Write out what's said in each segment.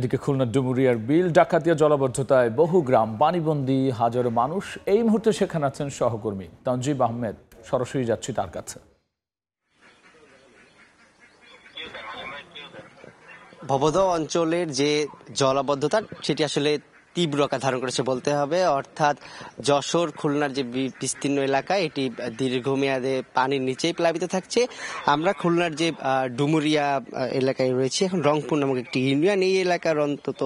এদিকে খুলনার ডুমুরিয়ার বিল ডাকাতিয়া জলাবদ্ধতায় বহু গ্রাম পানিবন্দী, হাজারো মানুষ। এই মুহূর্তে সেখানে আছেন সহকর্মী তানজিব আহমেদ। সরাসরি যাচ্ছি তার কাছে। ভবদহ অঞ্চলের যে জলাবদ্ধতা সেটি আসলে তীব্র আকার ধারণ করেছে বলতে হবে। অর্থাৎ যশোর খুলনার যে বিস্তীর্ণ এলাকা, এটি দীর্ঘমেয়াদে পানির নিচেই প্লাবিত থাকছে। আমরা খুলনার যে ডুমুরিয়া এলাকায় রয়েছে, এখন রংপুর নামক একটি ইউনিয়ন, এই এলাকার অন্তত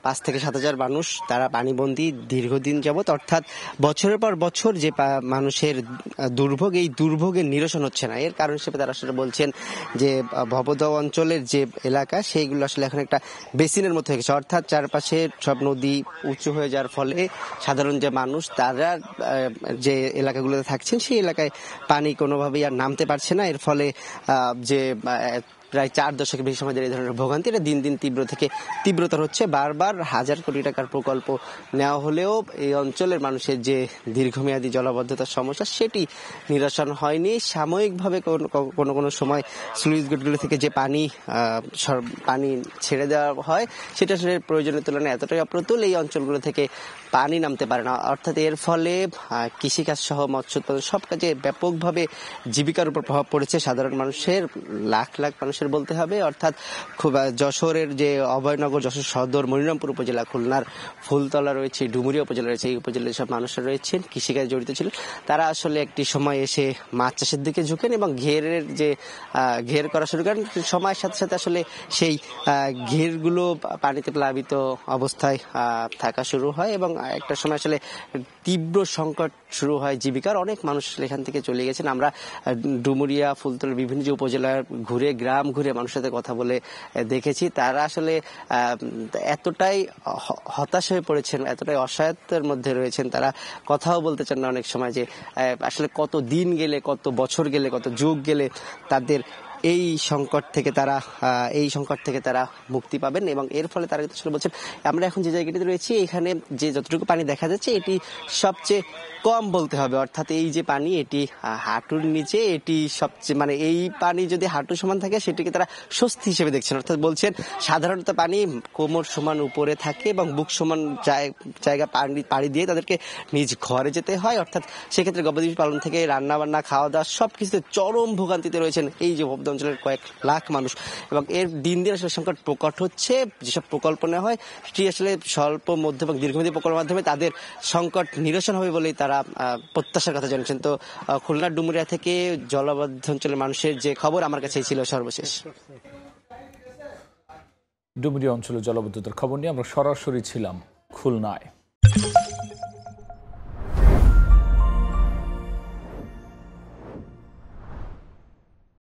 5 থেকে 7 হাজার মানুষ তারা পানিবন্দী দীর্ঘদিন যাবৎ। অর্থাৎ বছরের পর বছর যে মানুষের দুর্ভোগ, এই দুর্ভোগের নিরসন হচ্ছে না। এর কারণ হিসেবে তারা আসলে বলছেন যে ভবদহ অঞ্চলের যে এলাকা সেইগুলো আসলে এখন একটা বেসিনের মধ্যে হয়ে গেছে। অর্থাৎ চারপাশে সব নদী উঁচু হয়ে যাওয়ার ফলে সাধারণ যে মানুষ তারা যে এলাকাগুলোতে থাকছেন সেই এলাকায় পানি কোনোভাবেই আর নামতে পারছে না। এর ফলে যে প্রায় 4 দশকের বেশি সময় ধরে এই ধরনের ভোগান্তি এটা দিন দিন তীব্র থেকে তীব্রতর হচ্ছে। বারবার হাজার কোটি টাকার প্রকল্প নেওয়া হলেও এই অঞ্চলের মানুষের যে দীর্ঘমেয়াদী জলাবদ্ধতার সমস্যা সেটি নিরসন হয়নি। সাময়িকভাবে কোনো কোনো সময় স্লুইস গেটগুলো থেকে যে পানি ছেড়ে দেওয়া হয় সেটা আসলে প্রয়োজনের তুলনায় এতটাই অপ্রতুল, এই অঞ্চলগুলো থেকে পানি নামতে পারে না। অর্থাৎ এর ফলে কৃষিকাজ সহ মৎস্য উৎপাদন সব কাজে ব্যাপকভাবে জীবিকার উপর প্রভাব পড়েছে সাধারণ মানুষের, লাখ লাখ মানুষের বলতে হবে। অর্থাৎ খুব যশোরের যে অভয়নগর, যশোর সদর, মনিরামপুর উপজেলা, খুলনার ফুলতলা রয়েছে, ডুমুরিয়া উপজেলা রয়েছে, এই উপজেলার সব মানুষরা রয়েছেন কৃষিকাজে জড়িত ছিলেন। তারা আসলে একটি সময় এসে মাছ চাষের দিকে ঝুঁকেন এবং ঘের করা শুরু করেন। সময়ের সাথে সাথে আসলে সেই ঘেরগুলো পানিতে প্লাবিত অবস্থায় থাকা শুরু হয় এবং একটা সময় আসলে তীব্র সংকট শুরু হয় জীবিকার। অনেক মানুষ এখান থেকে চলে গেছেন। আমরা ডুমুরিয়া, ফুলতলার বিভিন্ন যে উপজেলার গ্রাম ঘুরে মানুষের সাথে কথা বলে দেখেছি, তারা আসলে এতটাই হতাশ হয়ে পড়েছেন, এতটাই অসহায়তার মধ্যে রয়েছেন, তারা কথাও বলতে চান না অনেক সময় যে আসলে কত দিন গেলে, কত বছর গেলে, কত যুগ গেলে তাদের এই সংকট থেকে তারা মুক্তি পাবেন। এবং এর ফলে তারা আসলে বলছেন, আমরা এখন যে জায়গাটিতে রয়েছি এখানে যে যতটুকু পানি দেখা যাচ্ছে এটি সবচেয়ে কম বলতে হবে। অর্থাৎ এই যে পানি, এটি হাঁটুর নিচে, এটি সবচেয়ে এই পানি যদি হাঁটু সমান থাকে সেটিকে তারা স্বস্তি হিসেবে দেখছেন। অর্থাৎ বলছেন সাধারণত পানি কোমর সমান উপরে থাকে এবং বুক সমান জায়গা পাড়ি দিয়ে তাদেরকে নিজ ঘরে যেতে হয়। অর্থাৎ সেক্ষেত্রে গবাদি পালন থেকে রান্না বান্না, খাওয়া দাওয়া সবকিছুতে চরম ভোগান্তিতে রয়েছেন এই যে ভবদহ অঞ্চলের কয়েক লাখ মানুষ। এবং এর দিন দিন আসলে সংকট প্রকট হচ্ছে। যেসব প্রকল্প নেওয়া হয় সেটি আসলে স্বল্প, মধ্য এবং দীর্ঘমেয়াদী প্রকল্পের মাধ্যমে তাদের সংকট নিরসন হবে বলেই তারা প্রত্যাশার কথা জানিয়েছেন। তো খুলনার ডুমুরিয়া থেকে জলাবদ্ধ অঞ্চলের মানুষের যে খবর আমার কাছে ছিল সর্বশেষ। ডুমুরিয়া অঞ্চলে জলাবদ্ধতার খবর নিয়ে আমরা সরাসরি ছিলাম খুলনায়।